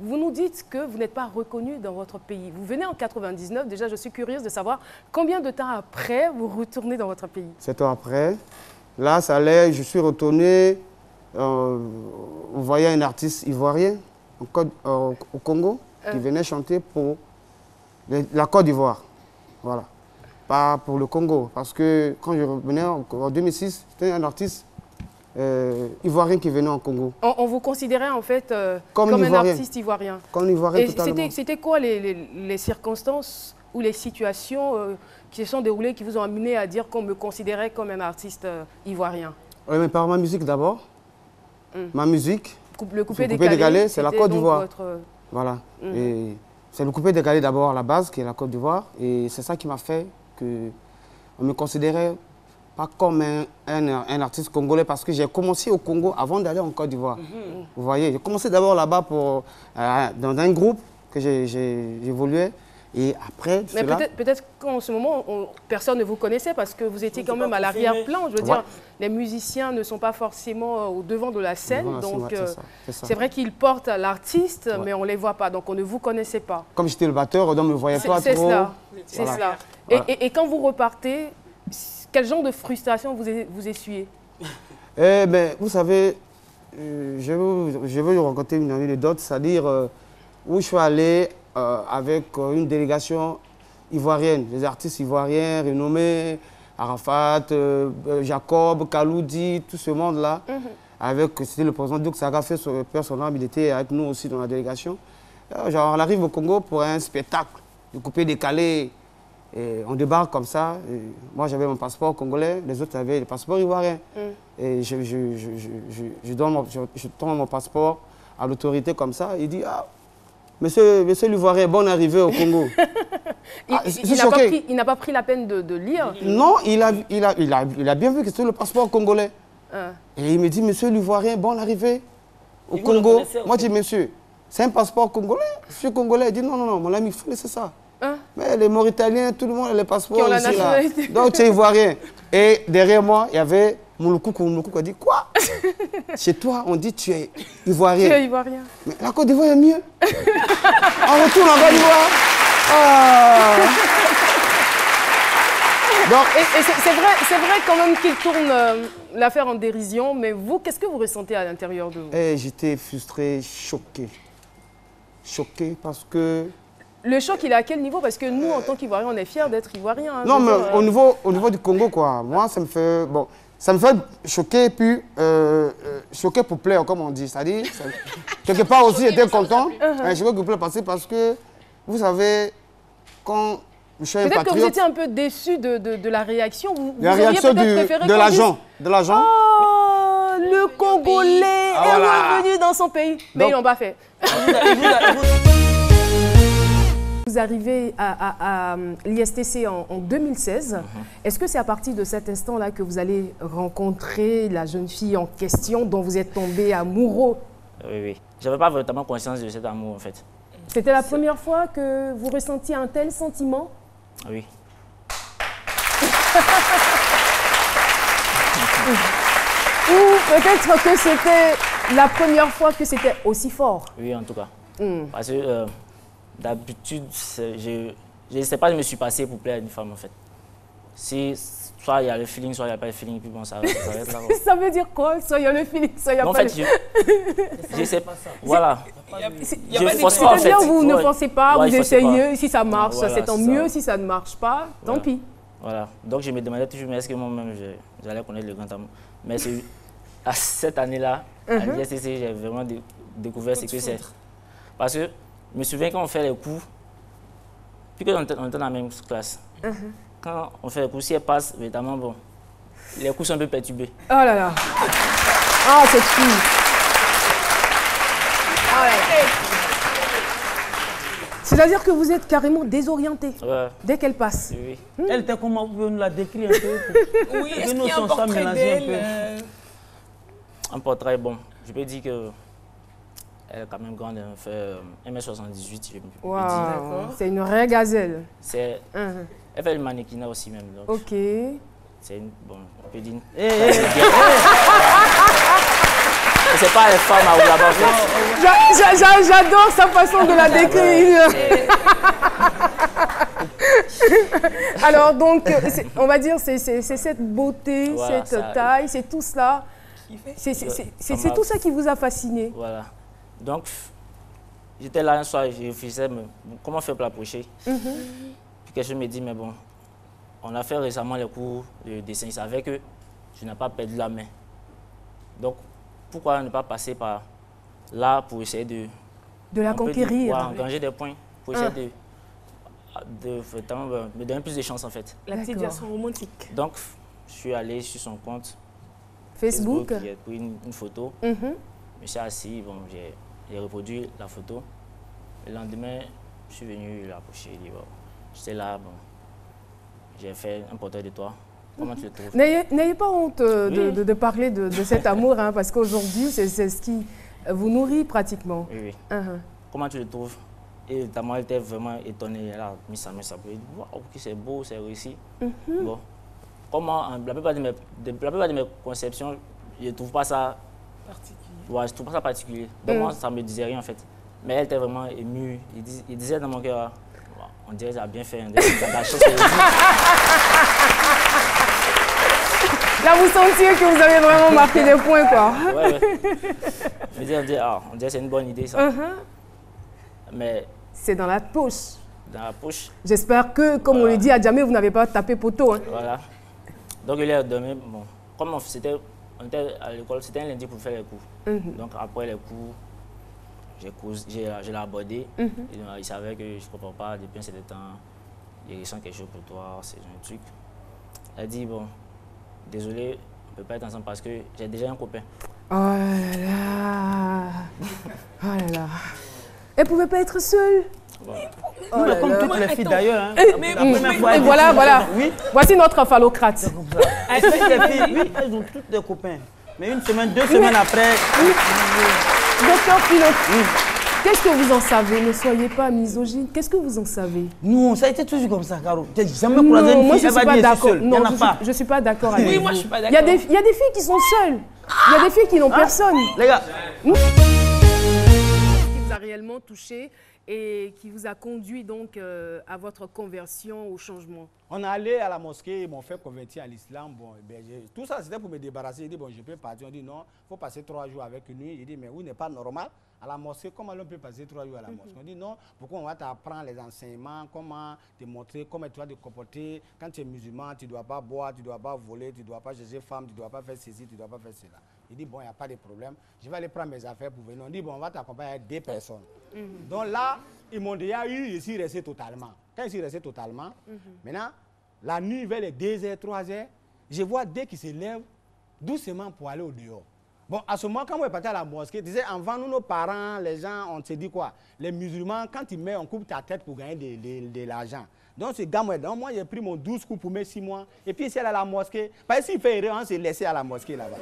vous nous dites que vous n'êtes pas reconnu dans votre pays. Vous venez en 99, déjà je suis curieuse de savoir combien de temps après vous retournez dans votre pays. 7 ans après, là ça allait, je suis retourné, vous voyez un artiste ivoirien au Congo qui venait chanter pour la Côte d'Ivoire. Voilà. Pas pour le Congo, parce que quand je revenais en 2006, c'était un artiste ivoirien qui venait au Congo. On vous considérait en fait comme un artiste ivoirien. Comme ivoirien, totalement. C'était quoi les circonstances ou les situations qui se sont déroulées qui vous ont amené à dire qu'on me considérait comme un artiste ivoirien? Oui, mais par ma musique d'abord. Ma musique, le coupé décalé, c'est la Côte d'Ivoire. Votre... Voilà. Et c'est le coupé décalé d'abord à la base, qui est la Côte d'Ivoire. Et c'est ça qui m'a fait qu'on me considérait pas comme un artiste congolais, parce que j'ai commencé au Congo avant d'aller en Côte d'Ivoire. Vous voyez, j'ai commencé d'abord là-bas dans un groupe que j'évoluais. Et après, mais peut-être qu'en ce moment, personne ne vous connaissait parce que vous étiez quand même à l'arrière-plan. Je veux dire, les musiciens ne sont pas forcément au devant de la scène. Donc, c'est vrai qu'ils portent l'artiste, mais on ne les voit pas. Donc, on ne vous connaissait pas. Comme j'étais le batteur, on ne me voyait pas trop. C'est cela. C'est cela. Et quand vous repartez, quel genre de frustration vous essuyez? Eh bien, vous savez, je veux vous raconter une anecdote, c'est-à-dire où je suis allé avec une délégation ivoirienne, des artistes ivoiriens renommés, Arafat, Jacob, Kaloudi, tout ce monde-là. C'était le président Douk Sagafé, son père, son âme, il était avec nous aussi dans la délégation. Genre, on arrive au Congo pour un spectacle de coupé décalé. Et on débarque comme ça. Moi, j'avais mon passeport congolais, les autres avaient le passeport ivoirien. Et je donne mon passeport à l'autorité comme ça. Il dit, ah, monsieur l'Ivoirien, bonne arrivée au Congo. Il n'a pas pris la peine de lire? Non, il a bien vu que c'était le passeport congolais. Et il me dit, monsieur l'Ivoirien, bonne arrivée au Congo. Moi, je dis, monsieur, c'est un passeport congolais. Je suis congolais. Il dit, non, mon ami, il faut laisser ça. Mais les Mauritaniens, tout le monde a les passeports ici, là. Donc, tu es ivoirien. Et derrière moi, il y avait Mouloukou. Mouloukou a dit, quoi? Chez toi, on dit tu es ivoirien. Tu es ivoirien. Mais la Côte d'Ivoire est mieux. On retourne en Côte d'Ivoire. C'est vrai quand même qu'il tourne l'affaire en dérision, mais vous, qu'est-ce que vous ressentez à l'intérieur de vous? J'étais frustré, choqué. Choqué parce que... Le choc, il est à quel niveau? Parce que nous, en tant qu'Ivoiriens, on est fiers d'être Ivoiriens. Hein, non, mais au niveau du Congo, quoi. Moi, ça me fait... Bon, ça me fait choquer, puis choquer pour plaire, comme on dit. C'est-à-dire, quelque part aussi, j'étais content. Choquer pour plaire parce que, vous savez, quand je suis un patriote... Peut-être que vous étiez un peu déçu de la réaction. La réaction de l'agent. Oh, le Congolais est revenu dans son pays. Mais ils ne l'ont pas fait. Vous arrivez à l'ISTC en 2016. Est-ce que c'est à partir de cet instant-là que vous allez rencontrer la jeune fille en question dont vous êtes tombé amoureux? Oui. Je n'avais pas vraiment conscience de cet amour, en fait. C'était la première fois que vous ressentiez un tel sentiment? Oui. Ou peut-être que c'était la première fois que c'était aussi fort? Oui, en tout cas. Parce que... d'habitude, je ne sais pas, je me suis passé pour plaire à une femme en fait. Soit il y a le feeling, soit il n'y a pas le feeling, puis bon, ça va être là. Ça veut dire quoi? Soit il y a le feeling, soit il n'y a pas le feeling. Je sais pas. Voilà. Je ne force pas en fait. Vous ne forcez pas, vous essayez, si ça marche, c'est tant mieux, si ça ne marche pas, tant pis. Voilà. Donc je me demandais toujours, mais est-ce que moi-même j'allais connaître le grand amour? Mais à cette année-là, à l'ISTC, j'ai vraiment découvert ce que c'est. Parce que je me souviens quand on fait les cours, puis qu'on était dans la même classe. Quand on fait les cours, si elle passe, évidemment, bon, les cours sont un peu perturbés. Oh là là! Oh, cette fille! Oh là là. C'est-à-dire que vous êtes carrément désorienté dès qu'elle passe. Oui. Elle était comment? Vous pouvez nous la décrire un peu? Oui, est-ce qu'il y a un portrait d'elle? Un portrait, bon, je peux dire que elle est quand même grande, elle fait 1m78. Wow. C'est une vraie gazelle. Elle fait le mannequinat aussi même. Donc ok. C'est une... Bon, on peut dire... c'est pas les femmes à Oulaba. J'adore sa façon de la décrire. Alors donc, on va dire, c'est cette beauté, voilà, cette taille, c'est tout cela. C'est tout ça qui vous a fasciné. Voilà. Donc, j'étais là un soir, je réfléchissais, comment faire pour l'approcher. Puis quelqu'un me dit, mais bon, on a fait récemment les cours de dessin. Il savait que je n'ai pas perdu la main. Donc, pourquoi ne pas passer par là pour essayer de la conquérir, engranger des points, pour essayer de me donner plus de chance en fait. La petite garçon romantique. Donc, je suis allé sur son compte Facebook. J'ai pris une photo. Je me suis assis, bon, j'ai reproduit la photo. Le lendemain, je suis venu l'approcher. Bon, j'étais là, bon, j'ai fait un portrait de toi. Comment tu le trouves? N'ayez pas honte de parler de cet amour, hein, parce qu'aujourd'hui, c'est ce qui vous nourrit pratiquement. Oui. Comment tu le trouves? Et ta maman était vraiment étonnée. Elle a mis sa main sur la peau. Wow, c'est beau, c'est réussi. Bon. Comment, la plupart de mes conceptions, je ne trouve pas ça particulier. Ouais, je trouve pas ça particulier. Donc moi, ça ne me disait rien en fait. Mais elle était vraiment émue. Il disait dans mon cœur, on dirait que j'ai bien fait. La chose que là, vous sentiez que vous avez vraiment marqué des points, quoi. Ouais. Je me disais, on dirait que c'est une bonne idée, ça. Mais c'est dans la poche. Dans la poche. J'espère que, comme on le dit à jamais, vous n'avez pas tapé poteau. Hein. Voilà. Donc, il est demain, bon, comme on était à l'école, c'était un lundi pour faire les cours. Donc, après les cours, je l'ai abordé. Il savait que je ne comprends pas, depuis un certain temps, il ressent quelque chose pour toi, c'est un truc. Elle a dit, bon, désolé, on ne peut pas être ensemble parce que j'ai déjà un copain. Oh là là. Oh là là. Elle ne pouvait pas être seule. Oh comme toutes les filles d'ailleurs. Hein. Et voilà. Oui. Voici notre phallocrate. Oui, elles ont toutes des copains. Mais une semaine, 2 semaines après... Docteur Philo, qu'est-ce que vous en savez? Ne soyez pas misogyne. Qu'est-ce que vous en savez? Non, ça a été toujours comme ça, Caro. J'ai jamais croisé une fille, elle va dire seule. Non, je ne suis pas d'accord avec vous. Oui, moi je suis pas d'accord. Il y a des filles qui sont seules. Il y a des filles qui n'ont personne. Les gars. Qui vous a réellement touché et qui vous a conduit donc à votre conversion au changement? On est allé à la mosquée, ils m'ont fait convertir à l'islam. Bon, tout ça, c'était pour me débarrasser. J'ai dit, bon, je peux partir. On dit, non, il faut passer 3 jours avec une nuit. J'ai dit, mais oui, n'est pas normal. À la mosquée, comment on peut passer 3 jours à la mosquée? On dit, non, pourquoi on va t'apprendre les enseignements, comment te montrer, comment tu dois te comporter. Quand tu es musulman, tu ne dois pas boire, tu ne dois pas voler, tu ne dois pas chercher femme, tu ne dois pas faire ceci, tu ne dois pas faire cela. Il dit, bon, il n'y a pas de problème. Je vais aller prendre mes affaires pour venir. On dit, bon, on va t'accompagner avec 2 personnes. Donc là, ils m'ont déjà eu, je suis resté totalement. Quand je suis resté totalement, maintenant, la nuit, vers les 2h, 3h, je vois dès qu'ils se lèvent doucement pour aller au dehors. Bon, à ce moment, quand on est parti à la mosquée, tu sais, avant nous, nos parents, les gens, on se dit quoi? Les musulmans, quand ils mettent, on coupe ta tête pour gagner de l'argent. Donc, ce gars, moi, j'ai pris mon 12 coups pour mes 6 mois. Et puis, ici, à la mosquée, parce que s'il fait erreur, on s'est laissé à la mosquée là-bas.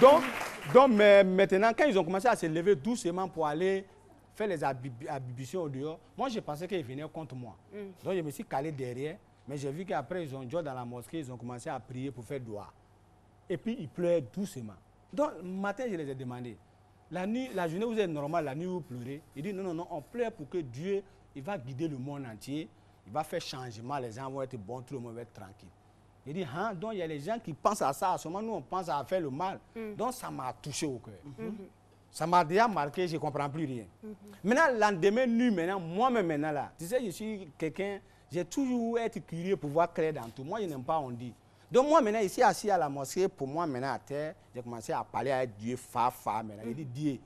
Donc, maintenant, quand ils ont commencé à se lever doucement pour aller faire les ablutions au dehors, moi, je pensais qu'ils venaient contre moi. Donc, je me suis calé derrière, mais j'ai vu qu'après, ils ont joué dans la mosquée, ils ont commencé à prier pour faire doigt. Et puis, ils pleuraient doucement. Donc, le matin, je les ai demandé, la nuit, la journée, vous êtes normal, la nuit, vous pleurez. Ils disent, non, on pleure pour que Dieu, il va guider le monde entier, il va faire changement, les gens vont être bons, tout le monde va être tranquille. Il dit, hein, donc il y a les gens qui pensent à ça, à ce moment, nous, on pense à faire le mal. Donc, ça m'a touché au cœur. Ça m'a déjà marqué, je ne comprends plus rien. Maintenant, l'endemain, nuit, maintenant, moi-même, maintenant, là, tu sais, je suis quelqu'un, j'ai toujours été curieux pour voir clair dans tout. Moi, je n'aime pas on dit. Donc, moi, maintenant, ici, assis à la mosquée, pour moi, maintenant, à terre, j'ai commencé à parler avec Dieu, maintenant. Il dit, Dieu,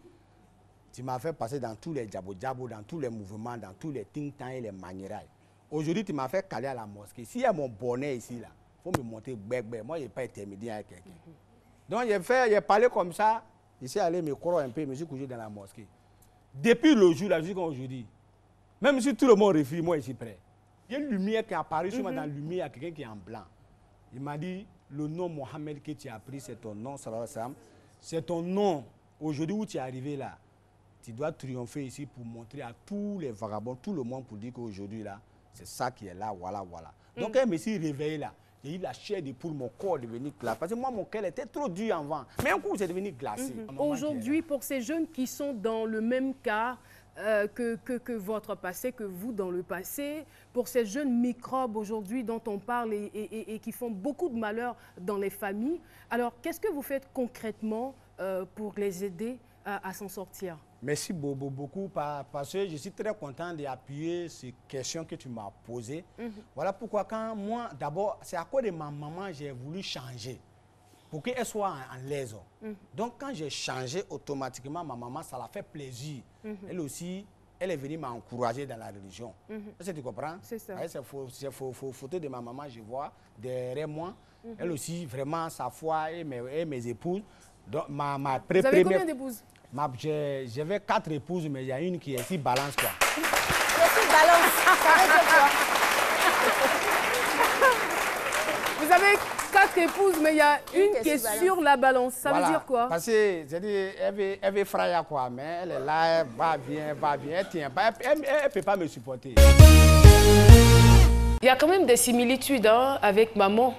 tu m'as fait passer dans tous les djabo-djabo, dans tous les mouvements, dans tous les think-tanks et les manierailles. Aujourd'hui, tu m'as fait caler à la mosquée. S'il y a mon bonnet ici, là, il faut me monter bec-bec. Moi, je n'ai pas intermédiaire avec quelqu'un. Donc, j'ai parlé comme ça. Je suis allé me croire un peu, je me suis couché dans la mosquée. Depuis le jour, là, jusqu'à aujourd'hui, même si tout le monde refuse, moi, je suis prêt. Il y a une lumière qui est apparue sur moi dans la lumière, il y a quelqu'un qui est en blanc. Il m'a dit, le nom Mohamed que tu as pris, c'est ton nom, c'est ton nom. Aujourd'hui où tu es arrivé là, tu dois triompher ici pour montrer à tous les vagabonds, tout le monde pour dire qu'aujourd'hui là, c'est ça qui est là, voilà. Donc, quand je me suis réveillé là, j'ai eu la chair de poule, mon corps est devenu glacé. Parce que moi, mon cœur était trop dur avant. Mais un coup, c'est devenu glacé. Aujourd'hui, pour ces jeunes qui sont dans le même cas que votre passé, que vous dans le passé, pour ces jeunes microbes aujourd'hui dont on parle et qui font beaucoup de malheur dans les familles, alors qu'est-ce que vous faites concrètement pour les aider à s'en sortir? Merci beaucoup parce que je suis très content d'appuyer ces questions que tu m'as posées. Voilà pourquoi quand moi, d'abord, c'est à cause de ma maman, j'ai voulu changer pour qu'elle soit en l'aise. Donc quand j'ai changé automatiquement, ma maman, ça l'a fait plaisir. Elle aussi, elle est venue m'encourager dans la religion. Est-ce que tu comprends? C'est ça. C'est photo de ma maman, je vois derrière moi. Elle aussi, vraiment, sa foi et mes épouses. Donc, vous avez combien d'épouses? J'avais 4 épouses, mais il y a une qui est ici balance quoi. Ici balance, ça veut dire quoi? Vous avez 4 épouses, mais il y a une qui est sur la balance. Ça veut dire quoi? Parce que elle veut frère quoi, mais elle est là, elle va bien, elle tient pas, elle ne peut pas me supporter. Il y a quand même des similitudes hein, avec maman.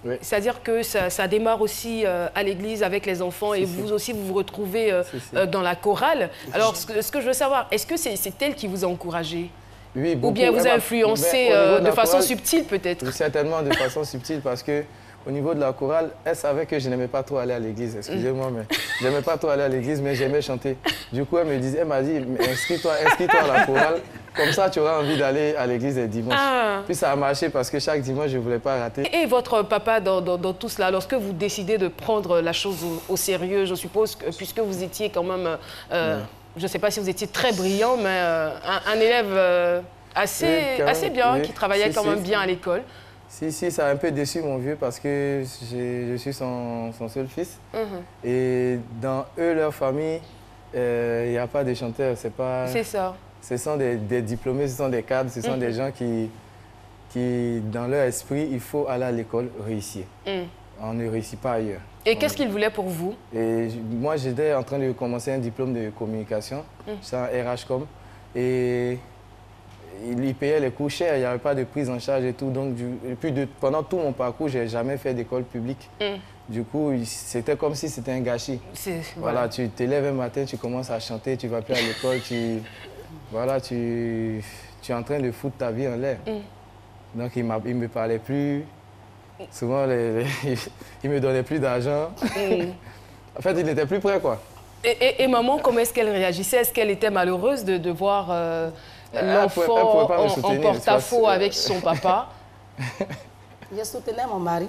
Oui. C'est-à-dire que ça démarre aussi à l'église avec les enfants et vous aussi vous vous retrouvez dans la chorale. Alors ce que je veux savoir, est-ce que c'est elle qui vous a encouragé? Oui, beaucoup. Ou bien vous a influencé de façon subtile peut-être? Certainement de façon subtile parce que au niveau de la chorale, elle savait que je n'aimais pas trop aller à l'église, excusez-moi, mais je n'aimais pas trop aller à l'église, mais j'aimais chanter. Du coup, elle m'a dit, inscris-toi à la chorale, comme ça tu auras envie d'aller à l'église les dimanches. Puis ça a marché parce que chaque dimanche, je ne voulais pas rater. Et votre papa dans tout cela, lorsque vous décidez de prendre la chose au sérieux, je suppose, que, puisque vous étiez quand même, je ne sais pas si vous étiez très brillant, mais un élève assez bien, qui travaillait quand même bien à l'école. Si, ça a un peu déçu mon vieux parce que je suis son seul fils. Et dans leur famille, il n'y a pas de chanteurs. C'est ça. Ce sont des diplômés, ce sont des cadres, ce sont des gens qui, dans leur esprit, il faut aller à l'école réussir. On ne réussit pas ailleurs. Et qu'est-ce qu'il voulait pour vous? Moi, j'étais en train de commencer un diplôme de communication, c'est un RH-Com. Et il payait les cours chers, il n'y avait pas de prise en charge et tout. Donc, pendant tout mon parcours, je n'ai jamais fait d'école publique. Du coup, c'était comme si c'était un gâchis. Voilà, tu te lèves un matin, tu commences à chanter, tu ne vas plus à l'école, tu es en train de foutre ta vie en l'air. Donc, il ne me parlait plus. Souvent, il ne me donnait plus d'argent. En fait, il n'était plus prêt, quoi. Et maman, comment est-ce qu'elle réagissait? Est-ce qu'elle était malheureuse de voir l'enfant en porte-à-faux avec son papa? Je soutenais mon mari.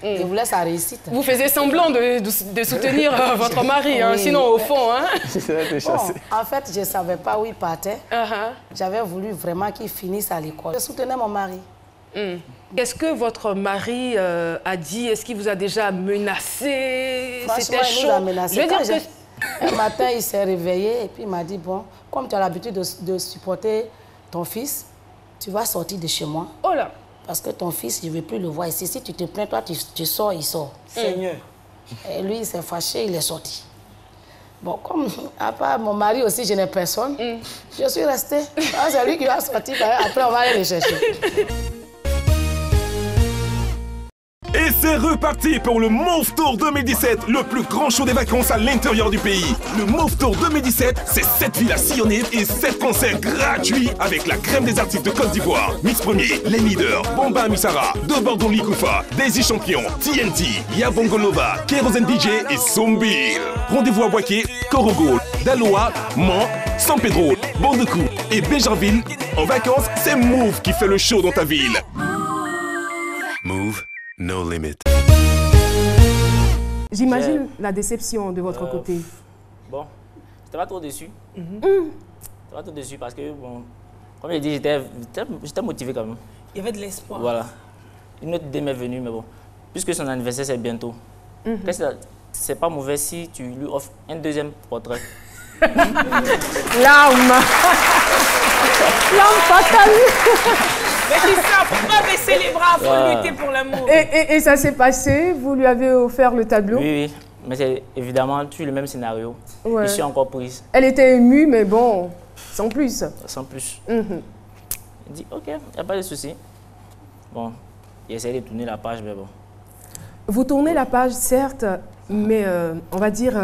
Je voulais sa réussite. Vous faisiez semblant de soutenir votre mari, hein, sinon au fond. Hein? Bon, en fait, je ne savais pas où il partait. J'avais voulu vraiment qu'il finisse à l'école. Je soutenais mon mari. Qu'est-ce que votre mari a dit? Est-ce qu'il vous a déjà menacé? C'était chaud. Il nous a menacé. Je veux dire que... Un matin, il s'est réveillé et puis il m'a dit, bon, comme tu as l'habitude de supporter ton fils, tu vas sortir de chez moi. Oh là! Parce que ton fils, je ne veux plus le voir ici. Si tu te plains, toi, tu sors, il sort. Seigneur. Et lui, il s'est fâché, il est sorti. Bon, comme à part mon mari aussi, je n'ai personne, je suis restée. C'est lui qui va sortir, après on va aller le chercher. Et c'est reparti pour le Move Tour 2017, le plus grand show des vacances à l'intérieur du pays. Le Move Tour 2017, c'est 7 villes à sillonner et 7 concerts gratuits avec la crème des artistes de Côte d'Ivoire. Mix Premier, Les Leaders, Bomba Misara, De Bordon Likoufa, Daisy Champion, TNT, Yabongolova, Kérosène DJ et Sombil. Rendez-vous à Boaké, Korogo, Daloa, Mans, San Pedro, Bordecou et Béjarville. En vacances, c'est Move qui fait le show dans ta ville. Move. No limit. J'imagine la déception de votre côté. Bon, j'étais pas trop déçu. J'étais pas trop déçu parce que, bon, comme je dit, j'étais motivé quand même. Il y avait de l'espoir. Voilà. Une autre idée m'est venue, mais bon, puisque son anniversaire c'est bientôt, c'est pas mauvais si tu lui offres un deuxième portrait. L'âme fatale. Mais c'est ça, faut pas baisser les bras, faut lutter pour l'amour. Et ça s'est passé, vous lui avez offert le tableau? Oui, mais c'est évidemment toujours le même scénario. Je suis encore prise. Elle était émue, mais bon, sans plus. Sans plus. Il dit, ok, il n'y a pas de souci. Bon, essayé de tourner la page, mais bon. Vous tournez la page, certes, mais on va dire,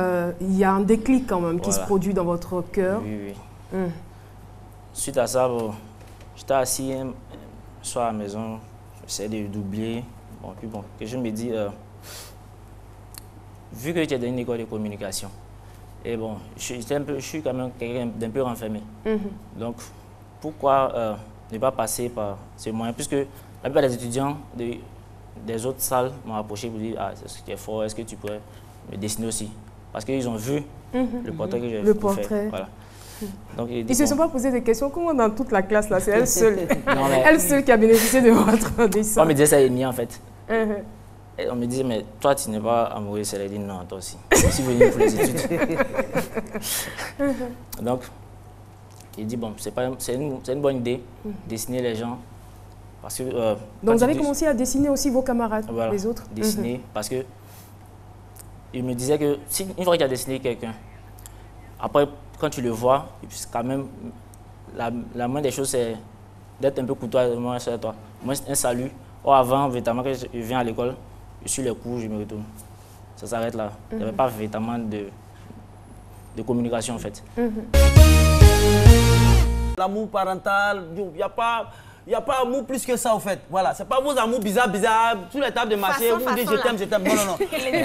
il y a un déclic quand même qui se produit dans votre cœur. Oui, oui. Suite à ça, bon, j'étais assis un soir à la maison, j'essayais d'oublier. Bon, puis bon, que je me dis, vu que tu es dans une école de communication, et bon, je suis quand même quelqu'un d'un peu renfermé. Donc, pourquoi ne pas passer par ce moyen, puisque la plupart des étudiants des autres salles m'ont approché pour dire, ah, est-ce que tu es fort, est-ce que tu pourrais me dessiner aussi? Parce qu'ils ont vu le portrait que j'ai fait. Le portrait. Voilà. Donc, ils ne se sont pas posé des questions, comment dans toute la classe, là, c'est elle seule. Elle seule qui a bénéficié de votre dessin. On me disait ça est niais en fait. Et on me disait, mais toi, tu n'es pas amoureux. Elle a dit, non, toi aussi. Je suis venu pour les études. Donc, il dit, bon, c'est une bonne idée, dessiner les gens. Parce que, donc, vous avez commencé à dessiner aussi vos camarades, voilà, les autres? Dessiner, parce que il me disait que une fois que tu as dessiné quelqu'un, après, quand tu le vois, quand même, la moindre des choses, c'est d'être un peu courtois sur toi. Moi, un salut. Or, avant, véritablement, quand je viens à l'école, je suis les cours, je me retourne. Ça s'arrête là. Il n'y avait pas véritablement de communication, en fait. L'amour parental, il n'y a pas amour plus que ça, en fait. Voilà, c'est pas vos amours bizarres, sur les tables de marché, vous dites je t'aime, je t'aime. Non, non, non.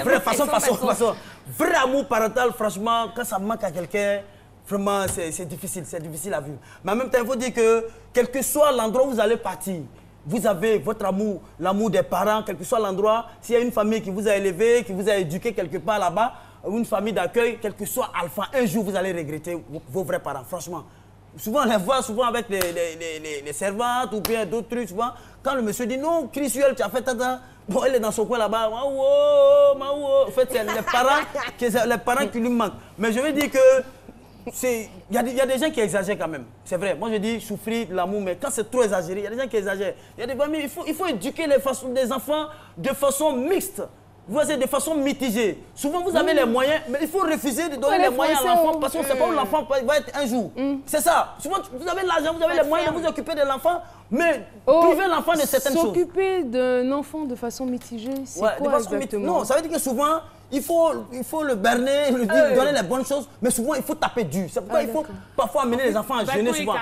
Vrai, façon. Vrai amour parental, franchement, quand ça manque à quelqu'un, vraiment, c'est difficile à vivre. Mais en même temps, il faut dire que, quel que soit l'endroit où vous allez partir, vous avez votre amour, l'amour des parents, quel que soit l'endroit. S'il y a une famille qui vous a élevé, qui vous a éduqué quelque part là-bas, ou une famille d'accueil, quel que soit alpha, un jour vous allez regretter vos vrais parents, franchement. Souvent, on les voit souvent avec les servantes ou bien d'autres trucs. Souvent, quand le monsieur dit non, Chrisuel, tu as fait tata, bon, elle est dans son coin là-bas. En fait, c'est les parents qui lui manquent. Mais je veux dire que il y a des gens qui exagèrent quand même. C'est vrai. Moi, je dis souffrir de l'amour, mais quand c'est trop exagéré, il y a des gens qui exagèrent. Il y a des familles, il faut éduquer les enfants de façon mixte. Vous voyez, de façon mitigée. Souvent, vous avez les moyens, mais il faut refuser de donner les moyens à l'enfant parce qu'on ne sait pas où l'enfant va être un jour. C'est ça. Souvent, vous avez l'argent, vous avez les moyens de vous occuper de l'enfant, mais priver l'enfant de certaines choses. S'occuper d'un enfant de façon mitigée, c'est quoi exactement? Non, ça veut dire que souvent, il faut le berner, lui donner les bonnes choses, mais souvent, il faut taper dur. C'est pourquoi il faut parfois amener les enfants à jeûner souvent.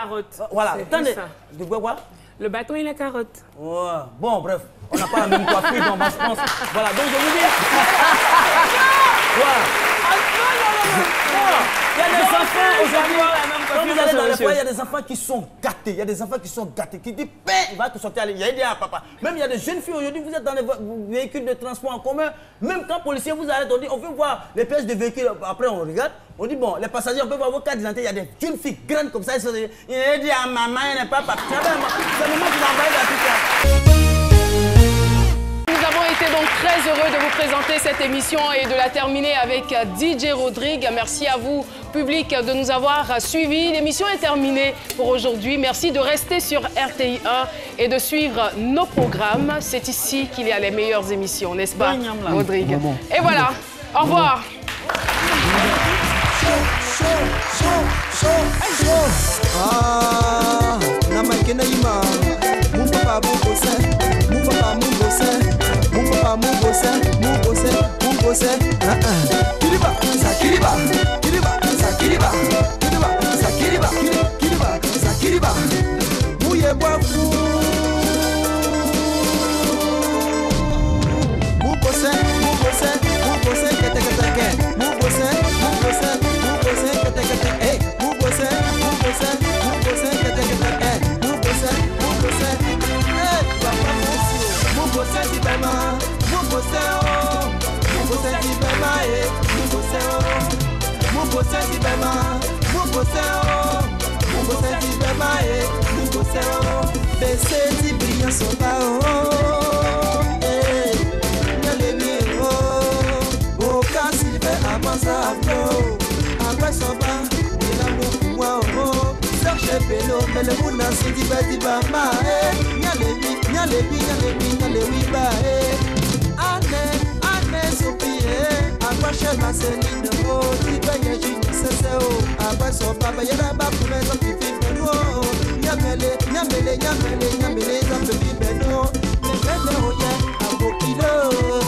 Voilà. Attendez. De quoi? Le bâton et la carotte. Ouais. Bon, bref, on n'a pas la même coiffure, donc moi je pense. Voilà, donc je vous dis. Voilà. Il y a des enfants aujourd'hui, quand vous allez dans les foyers, il y a des enfants qui sont gâtés. Il y a des enfants qui sont gâtés, qui disent, il va te sortir, il y a idée à papa. Même il y a des jeunes filles aujourd'hui, vous êtes dans les véhicules de transport en commun. Même quand policier vous arrête, on dit, on veut voir les pièces de véhicules. Après, on regarde. On dit, bon, les passagers, on peut voir vos cartes d'identité. Il y a des jeunes filles grandes comme ça. Ils disent, il a dit à maman, il n'est pas papa. C'est le moment qu'ils envoient la petite. Nous avons été donc très heureux de vous présenter cette émission et de la terminer avec DJ Rodrigue. Merci à vous, public, de nous avoir suivis. L'émission est terminée pour aujourd'hui. Merci de rester sur RTI 1 et de suivre nos programmes. C'est ici qu'il y a les meilleures émissions, n'est-ce pas, Rodrigue? Et voilà, au revoir. Nyamele, Oye, Abokilo.